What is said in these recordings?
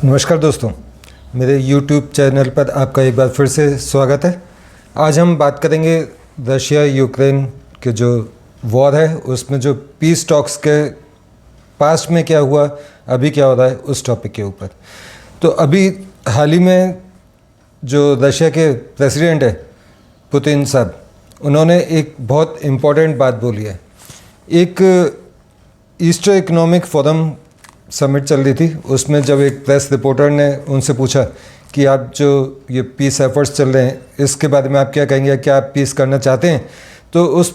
नमस्कार दोस्तों, मेरे YouTube चैनल पर आपका एक बार फिर से स्वागत है। आज हम बात करेंगे रशिया यूक्रेन के जो वॉर है उसमें जो पीस टॉक्स के पास्ट में क्या हुआ, अभी क्या हो रहा है, उस टॉपिक के ऊपर। तो अभी हाल ही में जो रशिया के प्रेसिडेंट है पुतिन साहब, उन्होंने एक बहुत इम्पोर्टेंट बात बोली है। एक ईस्टर इकोनॉमिक फोरम समिट चल रही थी, उसमें जब एक प्रेस रिपोर्टर ने उनसे पूछा कि आप जो ये पीस एफर्ट्स चल रहे हैं इसके बारे में आप क्या कहेंगे, क्या आप पीस करना चाहते हैं? तो उस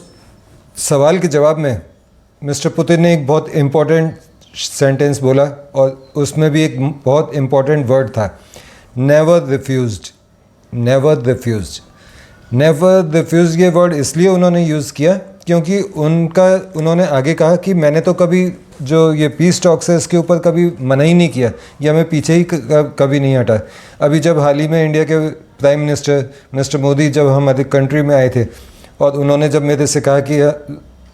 सवाल के जवाब में मिस्टर पुतिन ने एक बहुत इम्पोर्टेंट सेंटेंस बोला और उसमें भी एक बहुत इम्पोर्टेंट वर्ड था, never refused. Never refused, never refuse ये वर्ड इसलिए उन्होंने यूज़ किया क्योंकि उन्होंने आगे कहा कि मैंने तो कभी जो ये पीस टॉक्स है इसके ऊपर कभी मना ही नहीं किया या मैं पीछे ही कभी नहीं हटा। अभी जब हाल ही में इंडिया के प्राइम मिनिस्टर मिस्टर मोदी जब हमारे कंट्री में आए थे और उन्होंने जब मेरे से कहा कि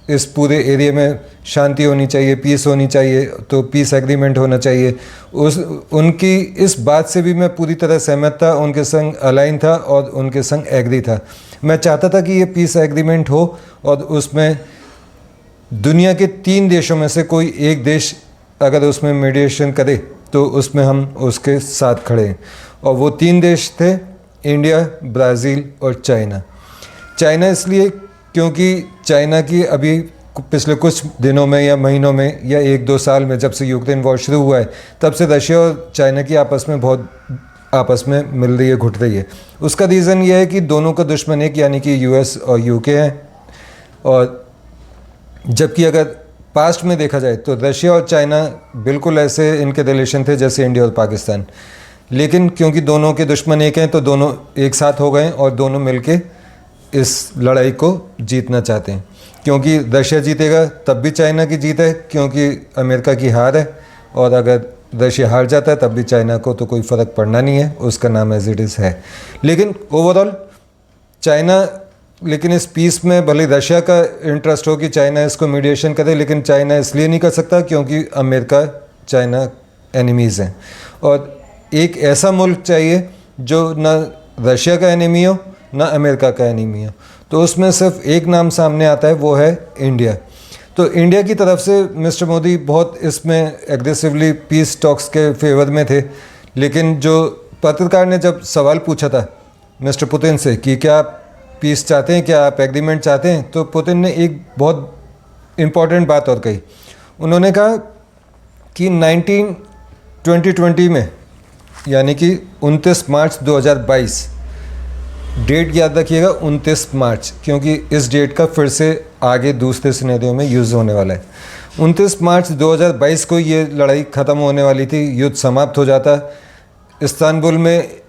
इस पूरे एरिया में शांति होनी चाहिए, पीस होनी चाहिए, तो पीस एग्रीमेंट होना चाहिए, उनकी इस बात से भी मैं पूरी तरह सहमत था, उनके संग अलाइन था और उनके संग एग्री था। मैं चाहता था कि ये पीस एग्रीमेंट हो और उसमें दुनिया के 3 देशों में से कोई एक देश अगर उसमें मीडिएशन करे तो उसमें हम उसके साथ खड़े हैं। और वो 3 देश थे इंडिया, ब्राज़ील और चाइना। चाइना इसलिए क्योंकि चाइना की अभी पिछले कुछ दिनों में या महीनों में या 1-2 साल में जब से यूक्रेन वॉर शुरू हुआ है तब से रशिया और चाइना की आपस में मिल रही है, घुट रही है। उसका रीज़न ये है कि दोनों का दुश्मन एक यानी कि यूएस और यूके हैं। और जबकि अगर पास्ट में देखा जाए तो रशिया और चाइना बिल्कुल ऐसे इनके रिलेशन थे जैसे इंडिया और पाकिस्तान, लेकिन क्योंकि दोनों के दुश्मन एक हैं तो दोनों एक साथ हो गए और दोनों मिलके इस लड़ाई को जीतना चाहते हैं। क्योंकि रशिया जीतेगा तब भी चाइना की जीत है, क्योंकि अमेरिका की हार है, और अगर रशिया हार जाता है तब भी चाइना को तो कोई फ़र्क पड़ना नहीं है, उसका नाम एज इट इज़ है। लेकिन ओवरऑल चाइना, लेकिन इस पीस में भले रशिया का इंटरेस्ट हो कि चाइना इसको मीडिएशन करे, लेकिन चाइना इसलिए नहीं कर सकता क्योंकि अमेरिका चाइना एनिमीज़ हैं। और एक ऐसा मुल्क चाहिए जो ना रशिया का एनिमी हो ना अमेरिका का एनिमी हो, तो उसमें सिर्फ एक नाम सामने आता है, वो है इंडिया। तो इंडिया की तरफ से मिस्टर मोदी बहुत इसमें एग्रेसिवली पीस टॉक्स के फेवर में थे। लेकिन जो पत्रकार ने जब सवाल पूछा था मिस्टर पुतिन से कि क्या आप पीस चाहते हैं, क्या आप एग्रीमेंट चाहते हैं, तो पुतिन ने एक बहुत इम्पॉर्टेंट बात और कही। उन्होंने कहा कि 2020 में यानी कि 29 मार्च 2022, डेट याद रखिएगा 29 मार्च, क्योंकि इस डेट का फिर से आगे दूसरे सिनेरियो में यूज़ होने वाला है। 29 मार्च 2022 को ये लड़ाई ख़त्म होने वाली थी, युद्ध समाप्त हो जाता। इस्तांबुल में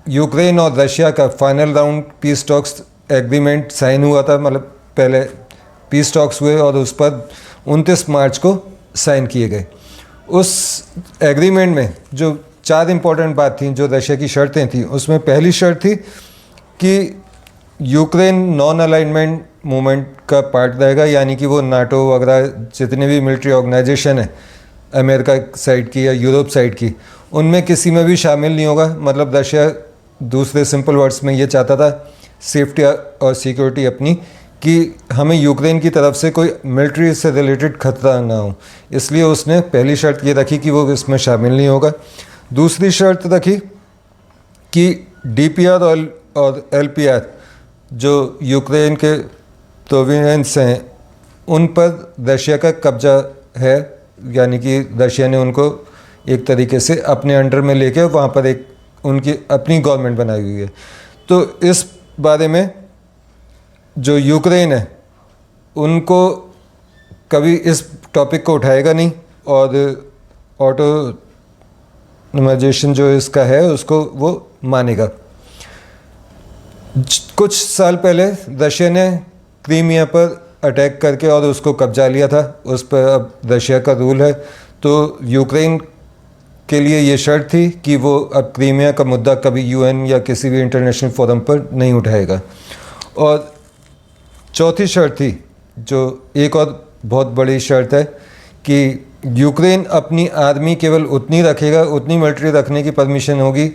यूक्रेन और रशिया का final round peace talks agreement sign हुआ था, मतलब पहले पीस टॉक्स हुए और उस पर 29 मार्च को साइन किए गए। उस एग्रीमेंट में जो 4 इम्पोर्टेंट बात थी, जो रशिया की शर्तें थी, उसमें पहली शर्त थी कि यूक्रेन नॉन अलाइनमेंट मूवमेंट का पार्ट रहेगा, यानी कि वो नाटो वगैरह जितने भी मिलिट्री ऑर्गेनाइजेशन है अमेरिका साइड की या यूरोप साइड की, उनमें किसी में भी शामिल नहीं होगा। मतलब रशिया दूसरे सिंपल वर्ड्स में ये चाहता था सेफ्टी और सिक्योरिटी अपनी, कि हमें यूक्रेन की तरफ से कोई मिलिट्री से रिलेटेड खतरा ना हो, इसलिए उसने पहली शर्त ये रखी कि वो इसमें शामिल नहीं होगा। दूसरी शर्त रखी कि डीपीआर और एलपीआर जो यूक्रेन के प्रोविंस हैं उन पर रशिया का कब्जा है, यानी कि रशिया ने उनको एक तरीके से अपने अंडर में लेके वहाँ पर एक उनकी अपनी गवर्नमेंट बनाई हुई है। तो इस बारे में जो यूक्रेन है उनको कभी इस टॉपिक को उठाएगा नहीं, और ऑटोनोमाइजेशन जो इसका है उसको वो मानेगा। कुछ साल पहले रशिया ने क्रीमिया पर अटैक करके और उसको कब्जा लिया था, उस पर अब रशिया का रूल है। तो यूक्रेन के लिए ये शर्त थी कि वो अब क्रीमिया का मुद्दा कभी यूएन या किसी भी इंटरनेशनल फोरम पर नहीं उठाएगा। और चौथी शर्त थी, जो एक और बहुत बड़ी शर्त है, कि यूक्रेन अपनी आर्मी केवल उतनी रखेगा, उतनी मिलिट्री रखने की परमिशन होगी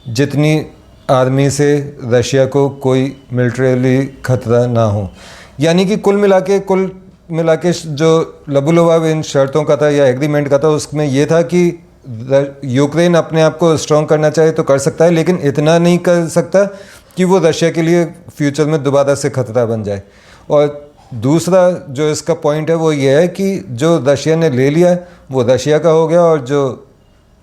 जितनी आर्मी से रशिया को कोई मिलिट्रीली खतरा ना हो। यानी कि कुल मिला के जो लबुलवाब इन शर्तों का था या एग्रीमेंट का था, उसमें यह था कि यूक्रेन अपने आप को स्ट्रॉन्ग करना चाहे तो कर सकता है, लेकिन इतना नहीं कर सकता कि वो रशिया के लिए फ्यूचर में दोबारा से खतरा बन जाए। और दूसरा जो इसका पॉइंट है वो ये है कि जो रशिया ने ले लिया वो रशिया का हो गया,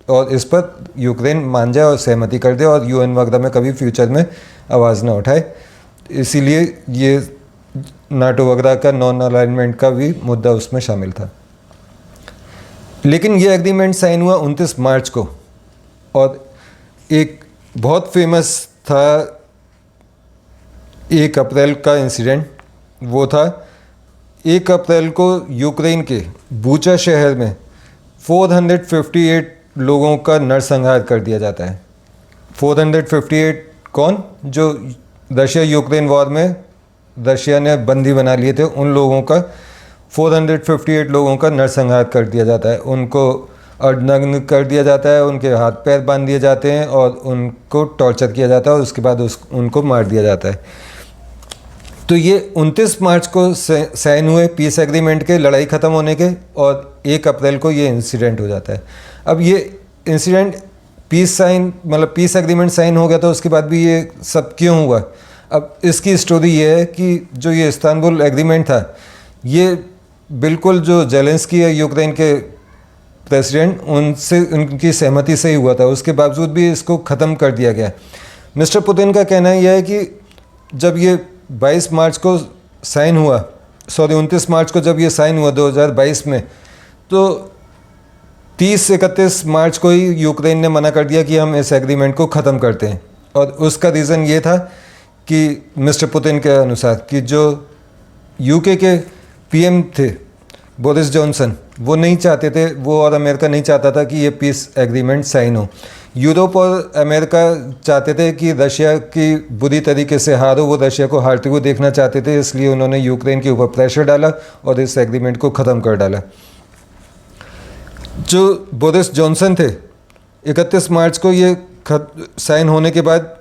और इस पर यूक्रेन मान जाए और सहमति कर दे और यूएन वगैरह में कभी फ्यूचर में आवाज़ ना उठाए। इसीलिए ये नाटो वगैरह का नॉन अलाइनमेंट का भी मुद्दा उसमें शामिल था। लेकिन ये एग्रीमेंट साइन हुआ 29 मार्च को, और एक बहुत फेमस था 1 अप्रैल का इंसिडेंट। वो था 1 अप्रैल को यूक्रेन के बूचा शहर में 458 लोगों का नरसंहार कर दिया जाता है। 458 कौन? जो रशिया यूक्रेन वॉर में रशिया ने बंदी बना लिए थे, उन लोगों का 458 लोगों का नरसंहार कर दिया जाता है। उनको अर्धनग्न कर दिया जाता है, उनके हाथ पैर बांध दिए जाते हैं और उनको टॉर्चर किया जाता है, और उसके बाद उनको मार दिया जाता है। तो ये 29 मार्च को साइन हुए पीस एग्रीमेंट के, लड़ाई ख़त्म होने के, और 1 अप्रैल को ये इंसिडेंट हो जाता है। अब ये इंसिडेंट पीस एग्रीमेंट साइन हो गया, तो उसके बाद भी ये सब क्यों हुआ? अब इसकी स्टोरी ये है कि जो ये इस्तांबुल एग्रीमेंट था, ये बिल्कुल जो जेलेंस्की है यूक्रेन के प्रेसिडेंट, उनकी सहमति से ही हुआ था। उसके बावजूद भी इसको ख़त्म कर दिया गया। मिस्टर पुतिन का कहना यह है कि जब ये 22 मार्च को साइन हुआ, 29 मार्च को जब ये साइन हुआ 2022 में, तो 30-31 मार्च को ही यूक्रेन ने मना कर दिया कि हम इस एग्रीमेंट को ख़त्म करते हैं। और उसका रीज़न ये था कि मिस्टर पुतिन के अनुसार कि जो यूके के पीएम थे बोरिस जॉनसन, वो नहीं चाहते थे, वो और अमेरिका नहीं चाहता था कि ये पीस एग्रीमेंट साइन हो। यूरोप और अमेरिका चाहते थे कि रशिया की बुरी तरीके से हार हो, वो रशिया को हारते हुए देखना चाहते थे, इसलिए उन्होंने यूक्रेन के ऊपर प्रेशर डाला और इस एग्रीमेंट को ख़त्म कर डाला। जो बोरिस जॉनसन थे, 31 मार्च को ये साइन होने के बाद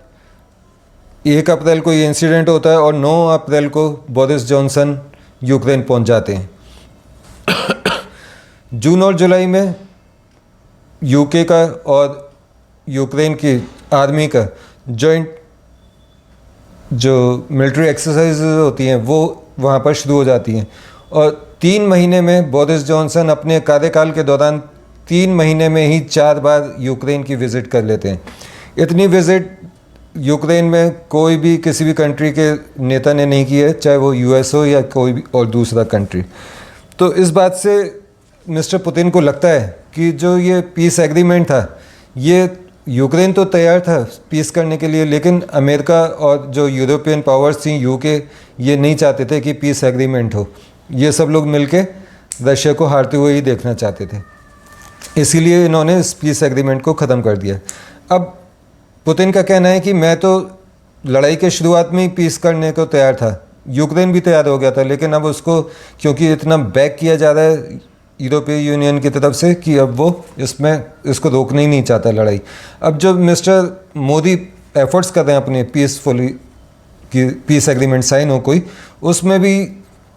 1 अप्रैल को ये इंसिडेंट होता है, और 9 अप्रैल को बोरिस जॉनसन यूक्रेन पहुंच जाते हैं। जून और जुलाई में यूके का और यूक्रेन की आर्मी का जॉइंट जो मिलिट्री एक्सरसाइज होती हैं वो वहाँ पर शुरू हो जाती हैं, और 3 महीने में बोरिस जॉनसन अपने कार्यकाल के दौरान 3 महीने में ही 4 बार यूक्रेन की विज़िट कर लेते हैं। इतनी विज़िट यूक्रेन में कोई भी किसी भी कंट्री के नेता ने नहीं की है, चाहे वो यूएस हो या कोई भी और दूसरा कंट्री। तो इस बात से मिस्टर पुतिन को लगता है कि जो ये पीस एग्रीमेंट था, ये यूक्रेन तो तैयार था पीस करने के लिए, लेकिन अमेरिका और जो यूरोपियन पावर्स थी, यूके, ये नहीं चाहते थे कि पीस एग्रीमेंट हो। ये सब लोग मिलके रशिया को हारते हुए ही देखना चाहते थे, इसीलिए इन्होंने इस पीस एग्रीमेंट को ख़त्म कर दिया। अब पुतिन का कहना है कि मैं तो लड़ाई के शुरुआत में ही पीस करने को तैयार था, यूक्रेन भी तैयार हो गया था, लेकिन अब उसको क्योंकि इतना बैक किया जा रहा है यूरोपीय यूनियन की तरफ से कि अब वो इसको रोकना ही नहीं चाहता लड़ाई। अब जो मिस्टर मोदी एफर्ट्स कर रहे हैं अपने पीसफुली कि पीस एग्रीमेंट साइन हो कोई, उसमें भी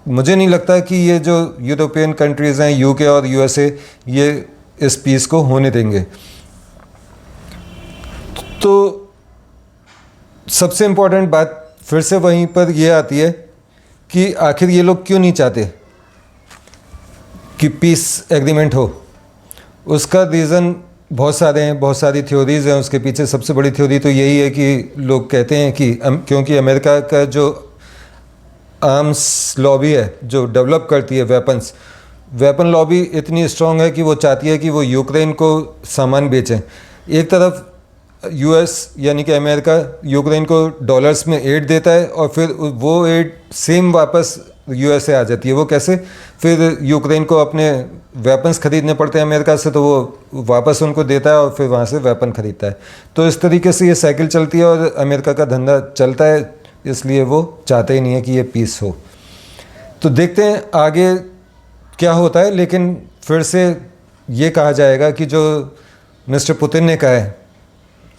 मुझे नहीं लगता कि ये जो यूरोपियन कंट्रीज़ हैं, यूके और यूएसए, ये इस पीस को होने देंगे। तो सबसे इम्पोर्टेंट बात फिर से वहीं पर यह आती है कि आखिर ये लोग क्यों नहीं चाहते कि पीस एग्रीमेंट हो। उसका रीज़न बहुत सारे हैं, बहुत सारी थ्योरीज़ हैं उसके पीछे। सबसे बड़ी थ्योरी तो यही है कि लोग कहते हैं कि क्योंकि अमेरिका का जो आर्म्स लॉबी है जो डेवलप करती है वेपन लॉबी इतनी स्ट्रांग है कि वो चाहती है कि वो यूक्रेन को सामान बेचें। एक तरफ यूएस यानी कि अमेरिका यूक्रेन को डॉलर्स में एड देता है और फिर वो एड सेम वापस यूएस से आ जाती है। वो कैसे? फिर यूक्रेन को अपने वेपन्स ख़रीदने पड़ते हैं अमेरिका से, तो वो वापस उनको देता है और फिर वहाँ से वेपन ख़रीदता है। तो इस तरीके से ये साइकिल चलती है और अमेरिका का धंधा चलता है, इसलिए वो चाहते ही नहीं है कि ये पीस हो। तो देखते हैं आगे क्या होता है, लेकिन फिर से ये कहा जाएगा कि जो मिस्टर पुतिन ने कहा है,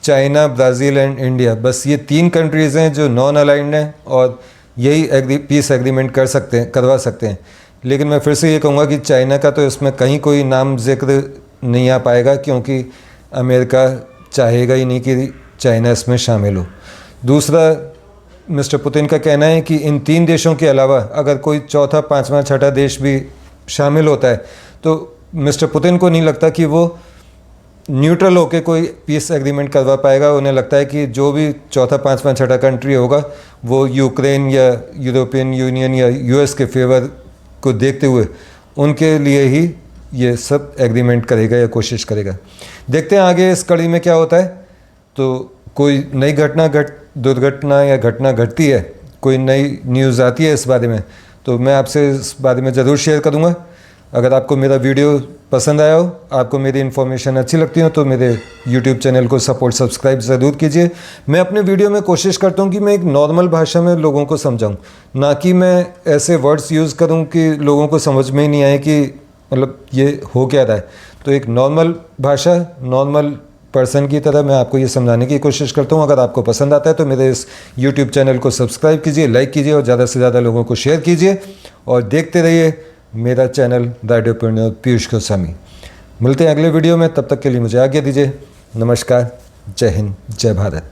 चाइना, ब्राज़ील एंड इंडिया, बस ये 3 कंट्रीज़ हैं जो नॉन अलाइंड हैं और यही पीस एग्रीमेंट करवा सकते हैं। लेकिन मैं फिर से ये कहूँगा कि चाइना का तो इसमें कहीं कोई नाम जिक्र नहीं आ पाएगा, क्योंकि अमेरिका चाहेगा ही नहीं कि चाइना इसमें शामिल हो। दूसरा, मिस्टर पुतिन का कहना है कि इन 3 देशों के अलावा अगर कोई चौथा, 5वां, 6ठा देश भी शामिल होता है तो मिस्टर पुतिन को नहीं लगता कि वो न्यूट्रल होकर कोई पीस एग्रीमेंट करवा पाएगा। उन्हें लगता है कि जो भी चौथा, 5वां, 6ठा कंट्री होगा वो यूक्रेन या यूरोपियन यूनियन या यूएस के फेवर को देखते हुए उनके लिए ही ये सब एग्रीमेंट करेगा या कोशिश करेगा। देखते हैं आगे इस कड़ी में क्या होता है। तो कोई नई दुर्घटना या घटना घटती है, कोई नई न्यूज़ आती है इस बारे में, तो मैं आपसे इस बारे में ज़रूर शेयर करूँगा। अगर आपको मेरा वीडियो पसंद आया हो, आपको मेरी इन्फॉर्मेशन अच्छी लगती हो, तो मेरे यूट्यूब चैनल को सब्सक्राइब ज़रूर कीजिए। मैं अपने वीडियो में कोशिश करता हूँ कि मैं एक नॉर्मल भाषा में लोगों को समझाऊँ, ना कि मैं ऐसे वर्ड्स यूज़ करूँ कि लोगों को समझ में ही नहीं आए कि मतलब ये हो क्या रहा है। तो एक नॉर्मल भाषा, नॉर्मल पर्सन की तरह मैं आपको ये समझाने की कोशिश करता हूँ। अगर आपको पसंद आता है तो मेरे इस यूट्यूब चैनल को सब्सक्राइब कीजिए, लाइक कीजिए और ज़्यादा से ज़्यादा लोगों को शेयर कीजिए और देखते रहिए मेरा चैनल रेडियोप्रेन्योर पीयूष गोस्वामी। मिलते हैं अगले वीडियो में, तब तक के लिए मुझे आज्ञा दीजिए। नमस्कार, जय हिंद, जय भारत।